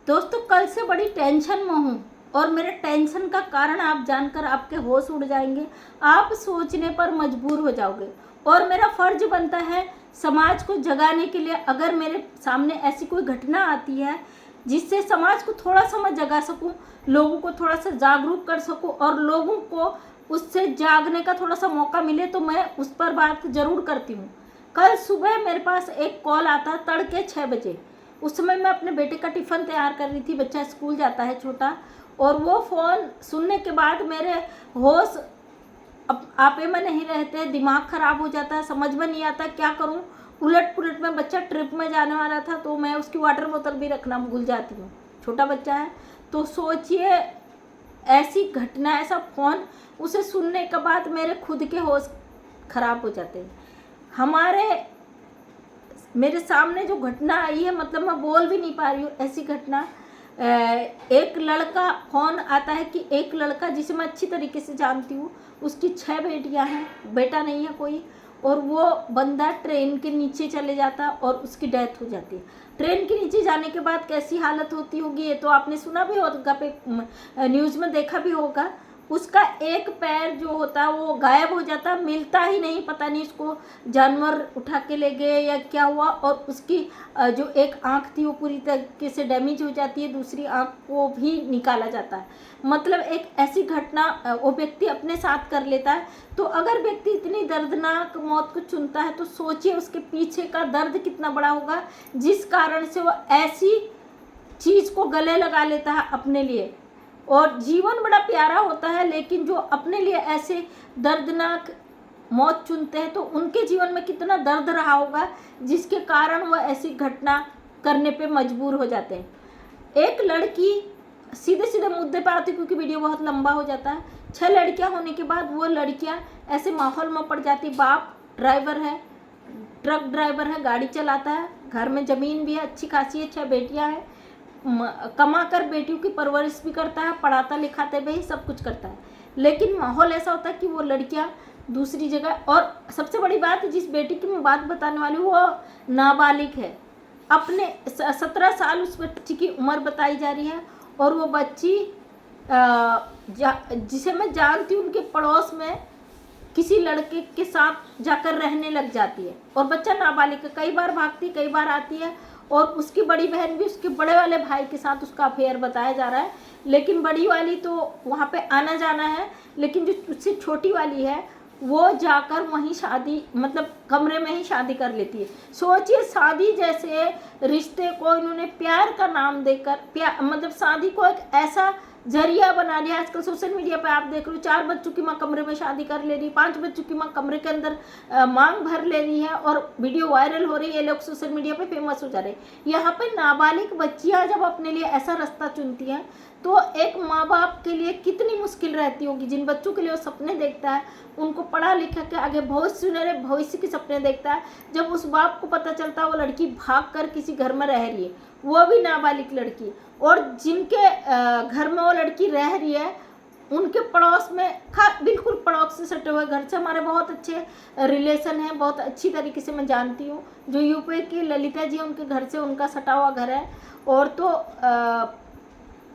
दोस्तों कल से बड़ी टेंशन में हूँ और मेरे टेंशन का कारण आप जानकर आपके होश उड़ जाएंगे। आप सोचने पर मजबूर हो जाओगे और मेरा फर्ज बनता है समाज को जगाने के लिए। अगर मेरे सामने ऐसी कोई घटना आती है जिससे समाज को थोड़ा सा मैं जगा सकूं, लोगों को थोड़ा सा जागरूक कर सकूं और लोगों को उससे जागने का थोड़ा सा मौका मिले, तो मैं उस पर बात ज़रूर करती हूँ। कल सुबह मेरे पास एक कॉल आता तड़के 6 बजे। उस समय मैं अपने बेटे का टिफ़िन तैयार कर रही थी, बच्चा स्कूल जाता है छोटा। और वो फ़ोन सुनने के बाद मेरे होश अब आपे में नहीं रहते, दिमाग ख़राब हो जाता है, समझ में नहीं आता क्या करूं। उलट पुलट में बच्चा ट्रिप में जाने वाला था तो मैं उसकी वाटर बोतल भी रखना भूल जाती हूँ, छोटा बच्चा है। तो सोचिए ऐसी घटना, ऐसा फ़ोन, उसे सुनने के बाद मेरे खुद के होश ख़राब हो जाते हैं। मेरे सामने जो घटना आई है, मतलब मैं बोल भी नहीं पा रही हूँ ऐसी घटना। एक लड़का फ़ोन आता है कि एक लड़का जिसे मैं अच्छी तरीके से जानती हूँ, उसकी 6 बेटियाँ हैं, बेटा नहीं है कोई, और वो बंदा ट्रेन के नीचे चले जाता और उसकी डेथ हो जाती है। ट्रेन के नीचे जाने के बाद कैसी हालत होती होगी ये तो आपने सुना भी होगा, पे न्यूज़ में देखा भी होगा। उसका एक पैर जो होता है वो गायब हो जाता, मिलता ही नहीं, पता नहीं उसको जानवर उठा के ले गए या क्या हुआ। और उसकी जो एक आँख थी वो पूरी तरीके से डैमेज हो जाती है, दूसरी आँख को भी निकाला जाता है। मतलब एक ऐसी घटना वो व्यक्ति अपने साथ कर लेता है। तो अगर व्यक्ति इतनी दर्दनाक मौत को चुनता है तो सोचिए उसके पीछे का दर्द कितना बड़ा होगा, जिस कारण से वो ऐसी चीज़ को गले लगा लेता है अपने लिए। और जीवन बड़ा प्यारा होता है, लेकिन जो अपने लिए ऐसे दर्दनाक मौत चुनते हैं तो उनके जीवन में कितना दर्द रहा होगा, जिसके कारण वह ऐसी घटना करने पे मजबूर हो जाते हैं। एक लड़की, सीधे सीधे मुद्दे पर आती क्योंकि वीडियो बहुत लंबा हो जाता है। 6 लड़कियां होने के बाद वो लड़कियां ऐसे माहौल में पड़ जाती। बाप ड्राइवर है, ट्रक ड्राइवर है, गाड़ी चलाता है, घर में ज़मीन भी है अच्छी खासी है, 6 बेटियाँ हैं, कमा कर बेटियों की परवरिश भी करता है, पढ़ाता लिखाते भी, सब कुछ करता है। लेकिन माहौल ऐसा होता है कि वो लड़कियां दूसरी जगह, और सबसे बड़ी बात जिस बेटी की मैं बात बताने वाली हूँ वो नाबालिग है। अपने 17 साल उस बच्ची की उम्र बताई जा रही है और वो बच्ची जिसे मैं जानती हूँ उनके पड़ोस में किसी लड़के के साथ जाकर रहने लग जाती है। और बच्चा नाबालिग है, कई बार भागती कई बार आती है। और उसकी बड़ी बहन भी उसके बड़े वाले भाई के साथ उसका अफेयर बताया जा रहा है। लेकिन बड़ी वाली तो वहाँ पे आना जाना है, लेकिन जो उससे छोटी वाली है वो जाकर वहीं शादी, मतलब कमरे में ही शादी कर लेती है। सोचिए शादी जैसे रिश्ते को इन्होंने प्यार का नाम देकर, मतलब शादी को एक ऐसा जरिया बना लिया। आजकल सोशल मीडिया पे आप देख लो, 4 बच्चों की माँ कमरे में शादी कर ले रही, 5 बच्चों की माँ कमरे के अंदर मांग भर ले रही है और वीडियो वायरल हो रही है, लोग सोशल मीडिया पे फेमस हो जा रहे हैं। यहाँ पे नाबालिग बच्चियाँ जब अपने लिए ऐसा रास्ता चुनती हैं तो एक माँ बाप के लिए कितनी मुश्किल रहती होगी। जिन बच्चों के लिए वो सपने देखता है, उनको पढ़ा लिखा के आगे बहुत सुनहरे भविष्य के सपने देखता है, जब उस बाप को पता चलता है वो लड़की भाग कर किसी घर में रह रही है, वो भी नाबालिग लड़की, और जिनके घर में वो लड़की रह रही है उनके पड़ोस में, बिल्कुल पड़ोस से सटे हुए घर से हमारे बहुत अच्छे रिलेशन हैं, बहुत अच्छी तरीके से मैं जानती हूँ। जो यूपी की ललिता जी, उनके घर से उनका सटा हुआ घर है। और तो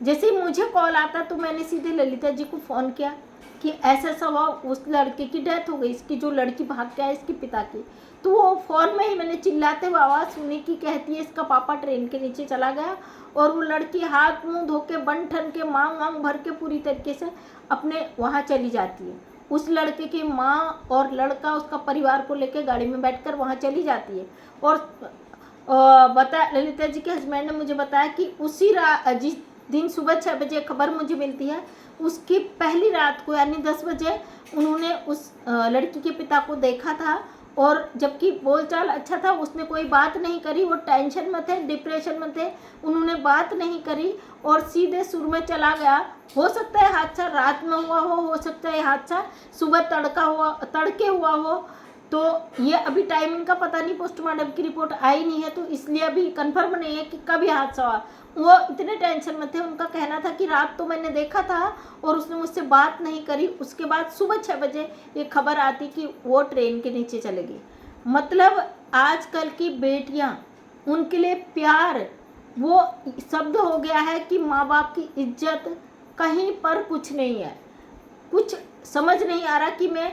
जैसे ही मुझे कॉल आता तो मैंने सीधे ललिता जी को फ़ोन किया कि ऐसा ऐसा हुआ, उस लड़के की डेथ हो गई, इसकी जो लड़की भाग के आई इसके पिता की। तो वो फ़ोन में ही मैंने चिल्लाते हुए आवाज़ सुनी कि कहती है इसका पापा ट्रेन के नीचे चला गया। और वो लड़की हाथ मुंह धो के बन ठन के मांग वांग भर के पूरी तरीके से अपने वहाँ चली जाती है। उस लड़के की माँ और लड़का उसका परिवार को लेकर गाड़ी में बैठकर वहाँ चली जाती है। और ललिता जी के हस्बैंड ने मुझे बताया कि उसी जिस दिन सुबह 6 बजे खबर मुझे मिलती है, उसकी पहली रात को यानी 10 बजे उन्होंने उस लड़की के पिता को देखा था। और जबकि बोलचाल अच्छा था, उसने कोई बात नहीं करी, वो टेंशन में थे, डिप्रेशन में थे, उन्होंने बात नहीं करी और सीधे सुर में चला गया। हो सकता है हादसा रात में हुआ हो सकता है हादसा सुबह तड़के हुआ हो। तो ये अभी टाइमिंग का पता नहीं, पोस्टमार्टम की रिपोर्ट आई नहीं है तो इसलिए अभी कंफर्म नहीं है कि कब यह हादसा हुआ। वो इतने टेंशन में थे, उनका कहना था कि रात तो मैंने देखा था और उसने मुझसे बात नहीं करी। उसके बाद सुबह 6 बजे ये खबर आती कि वो ट्रेन के नीचे चले गई। मतलब आजकल की बेटियां, उनके लिए प्यार वो शब्द हो गया है कि माँ बाप की इज्जत कहीं पर कुछ नहीं है। कुछ समझ नहीं आ रहा कि मैं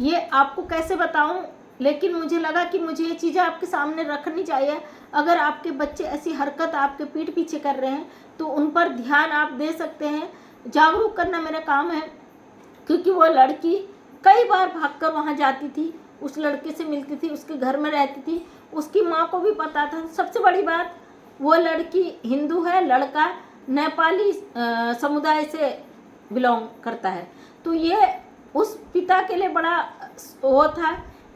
ये आपको कैसे बताऊं, लेकिन मुझे लगा कि मुझे ये चीज़ें आपके सामने रखनी चाहिए। अगर आपके बच्चे ऐसी हरकत आपके पीठ पीछे कर रहे हैं तो उन पर ध्यान आप दे सकते हैं। जागरूक करना मेरा काम है, क्योंकि वो लड़की कई बार भागकर वहाँ जाती थी, उस लड़के से मिलती थी, उसके घर में रहती थी, उसकी माँ को भी पता था। सबसे बड़ी बात, वो लड़की हिंदू है, लड़का नेपाली समुदाय से बिलोंग करता है। तो ये उस पिता के लिए बड़ा वो था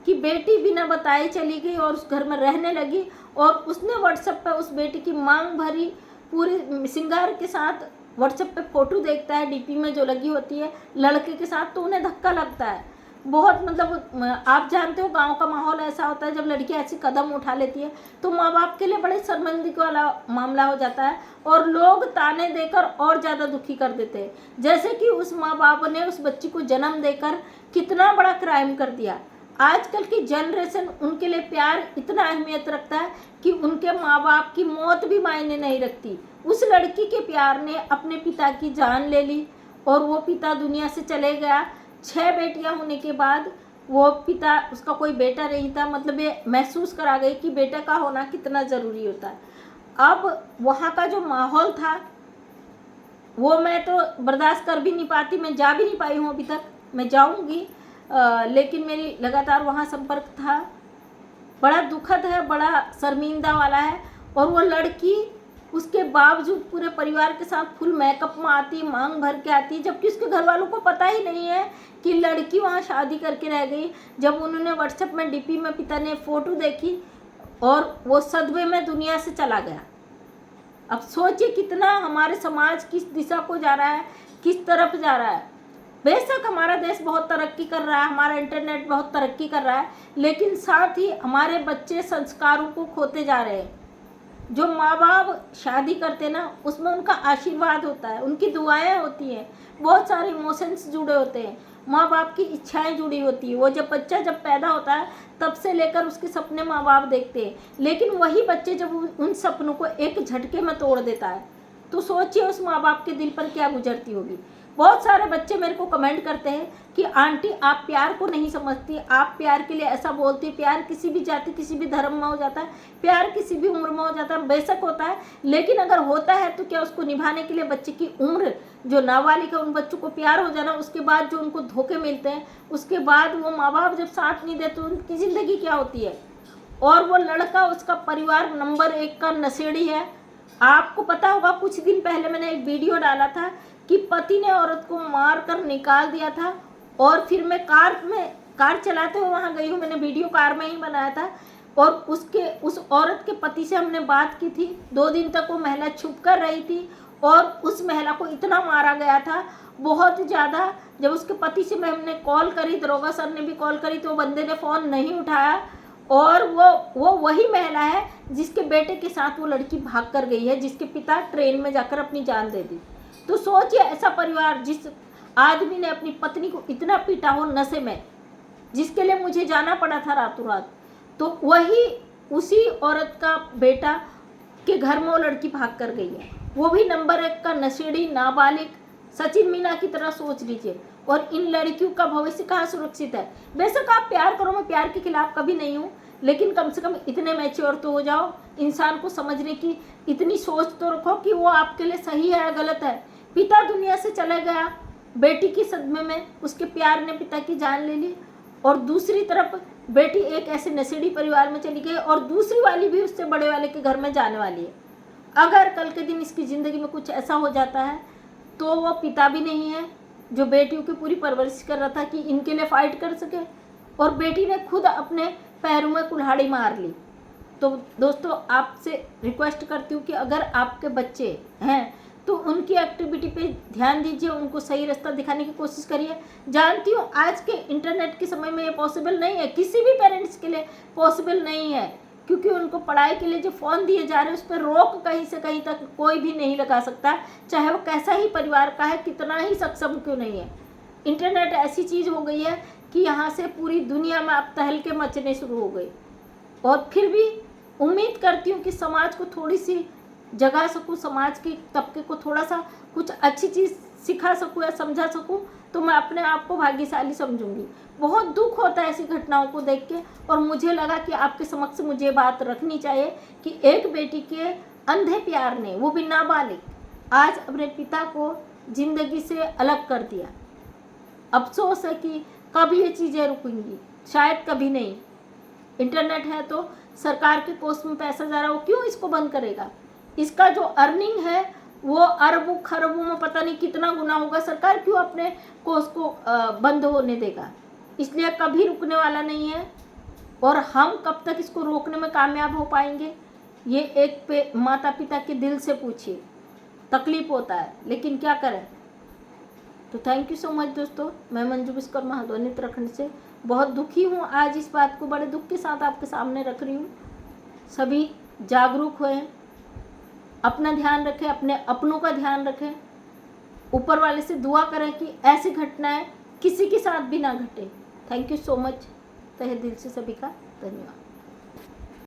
कि बेटी बिना बताए चली गई और उस घर में रहने लगी, और उसने व्हाट्सएप पे उस बेटी की मांग भरी, पूरी श्रृंगार के साथ व्हाट्सएप पे फ़ोटो देखता है डीपी में जो लगी होती है लड़के के साथ, तो उन्हें धक्का लगता है बहुत। मतलब आप जानते हो गांव का माहौल ऐसा होता है, जब लड़की ऐसी कदम उठा लेती है तो माँ बाप के लिए बड़े शर्मिंदगी वाला मामला हो जाता है, और लोग ताने देकर और ज़्यादा दुखी कर देते हैं। जैसे कि उस माँ बाप ने उस बच्ची को जन्म देकर कितना बड़ा क्राइम कर दिया। आजकल की जनरेशन, उनके लिए प्यार इतना अहमियत रखता है कि उनके माँ बाप की मौत भी मायने नहीं रखती। उस लड़की के प्यार ने अपने पिता की जान ले ली और वो पिता दुनिया से चले गया। 6 बेटियां होने के बाद वो पिता, उसका कोई बेटा नहीं था। मतलब ये महसूस करा गई कि बेटा का होना कितना ज़रूरी होता है। अब वहाँ का जो माहौल था वो मैं तो बर्दाश्त कर भी नहीं पाती, मैं जा भी नहीं पाई हूँ अभी तक, मैं जाऊँगी, लेकिन मेरी लगातार वहाँ संपर्क था। बड़ा दुखद है, बड़ा शर्मिंदा वाला है। और वो लड़की उसके बावजूद पूरे परिवार के साथ फुल मेकअप में आती, मांग भर के आती, जबकि उसके घर वालों को पता ही नहीं है कि लड़की वहाँ शादी करके रह गई। जब उन्होंने व्हाट्सएप में डीपी में पिता ने फ़ोटो देखी और वो सदमे में दुनिया से चला गया। अब सोचिए कितना हमारे समाज किस दिशा को जा रहा है, किस तरफ जा रहा है। बेशक हमारा देश बहुत तरक्की कर रहा है, हमारा इंटरनेट बहुत तरक्की कर रहा है, लेकिन साथ ही हमारे बच्चे संस्कारों को खोते जा रहे हैं। जो माँ बाप शादी करते ना, उसमें उनका आशीर्वाद होता है, उनकी दुआएं होती हैं, बहुत सारे इमोशंस जुड़े होते हैं, माँ बाप की इच्छाएं जुड़ी होती है। वो जब बच्चा जब पैदा होता है तब से लेकर उसके सपने माँ बाप देखते हैं, लेकिन वही बच्चे जब उन सपनों को एक झटके में तोड़ देता है तो सोचिए उस माँ बाप के दिल पर क्या गुजरती होगी। बहुत सारे बच्चे मेरे को कमेंट करते हैं कि आंटी आप प्यार को नहीं समझती, आप प्यार के लिए ऐसा बोलती। प्यार किसी भी जाति, किसी भी धर्म में हो जाता है, प्यार किसी भी उम्र में हो जाता है, बेशक होता है, लेकिन अगर होता है तो क्या उसको निभाने के लिए बच्चे की उम्र, जो नाबालिग है उन बच्चों को प्यार हो जाना, उसके बाद जो उनको धोखे मिलते हैं, उसके बाद वो माँ बाप जब साथ नहीं देते उनकी ज़िंदगी क्या होती है। और वो लड़का, उसका परिवार नंबर 1 का नशेड़ी है। आपको पता होगा कुछ दिन पहले मैंने एक वीडियो डाला था कि पति ने औरत को मार कर निकाल दिया था, और फिर मैं कार चलाते हुए वहाँ गई हूँ, मैंने वीडियो कार में ही बनाया था, और उस औरत के पति से हमने बात की थी। 2 दिन तक वो महिला छुप कर रही थी और उस महिला को इतना मारा गया था, बहुत ज़्यादा। जब उसके पति से हमने कॉल करी, दरोगा सर ने भी कॉल करी, तो वो बंदे ने फ़ोन नहीं उठाया। और वो वही महिला है जिसके बेटे के साथ वो लड़की भाग कर गई है, जिसके पिता ट्रेन में जाकर अपनी जान दे दी। तो सोचिए ऐसा परिवार, जिस आदमी ने अपनी पत्नी को इतना पीटा हो नशे में, जिसके लिए मुझे जाना पड़ा था रातों रात, तो वही उसी औरत का बेटा के घर में वो लड़की भाग कर गई है, वो भी नंबर 1 का नशेड़ी नाबालिग। सचिन मीना की तरह सोच लीजिए। और इन लड़कियों का भविष्य कहाँ सुरक्षित है। बेशक आप प्यार करो, मैं प्यार के खिलाफ कभी नहीं हूँ, लेकिन कम से कम इतने मैच्योर तो हो जाओ, इंसान को समझने की इतनी सोच तो रखो कि वो आपके लिए सही है या गलत है। पिता दुनिया से चला गया, बेटी की सदमे में उसके प्यार ने पिता की जान ले ली, और दूसरी तरफ बेटी एक ऐसे नशेड़ी परिवार में चली गई, और दूसरी वाली भी उससे बड़े वाले के घर में जाने वाली है। अगर कल के दिन इसकी ज़िंदगी में कुछ ऐसा हो जाता है तो वो पिता भी नहीं है जो बेटियों की पूरी परवरिश कर रहा था कि इनके लिए फ़ाइट कर सके, और बेटी ने खुद अपने पैरों में कुल्हाड़ी मार ली। तो दोस्तों आपसे रिक्वेस्ट करती हूँ कि अगर आपके बच्चे हैं तो उनकी एक्टिविटी पे ध्यान दीजिए, उनको सही रास्ता दिखाने की कोशिश करिए। जानती हूँ आज के इंटरनेट के समय में ये पॉसिबल नहीं है, किसी भी पेरेंट्स के लिए पॉसिबल नहीं है, क्योंकि उनको पढ़ाई के लिए जो फ़ोन दिए जा रहे हैं उस पर रोक कहीं से कहीं तक कोई भी नहीं लगा सकता, चाहे वो कैसा ही परिवार का है, कितना ही सक्षम क्यों नहीं है। इंटरनेट ऐसी चीज़ हो गई है कि यहाँ से पूरी दुनिया में अब तहलके मचने शुरू हो गए। और फिर भी उम्मीद करती हूँ कि समाज को थोड़ी सी जगा सकूं, समाज के तबके को थोड़ा सा कुछ अच्छी चीज़ सिखा सकूं या समझा सकूं, तो मैं अपने आप को भाग्यशाली समझूंगी। बहुत दुख होता है ऐसी घटनाओं को देख के, और मुझे लगा कि आपके समक्ष मुझे बात रखनी चाहिए कि एक बेटी के अंधे प्यार ने, वो भी नाबालिग, आज अपने पिता को ज़िंदगी से अलग कर दिया। अफसोस है कि कब ये चीज़ें रुकेंगी, शायद कभी नहीं। इंटरनेट है तो सरकार के कोष में पैसा जा रहा है, वो क्यों इसको बंद करेगा? इसका जो अर्निंग है वो अरबों खरबों में पता नहीं कितना गुना होगा, सरकार क्यों अपने कोष को बंद होने देगा? इसलिए कभी रुकने वाला नहीं है, और हम कब तक इसको रोकने में कामयाब हो पाएंगे, ये एक माता पिता के दिल से पूछिए। तकलीफ होता है, लेकिन क्या करें। तो थैंक यू सो मच दोस्तों। मैं मंजू विश्वकर्मा हल्द्वानी उत्तराखंड से बहुत दुखी हूँ, आज इस बात को बड़े दुख के साथ आपके सामने रख रही हूँ। सभी जागरूक होएं, अपना ध्यान रखें, अपने अपनों का ध्यान रखें, ऊपर वाले से दुआ करें कि ऐसी घटनाएं किसी के साथ भी ना घटे। थैंक यू सो मच, तहे दिल से सभी का धन्यवाद।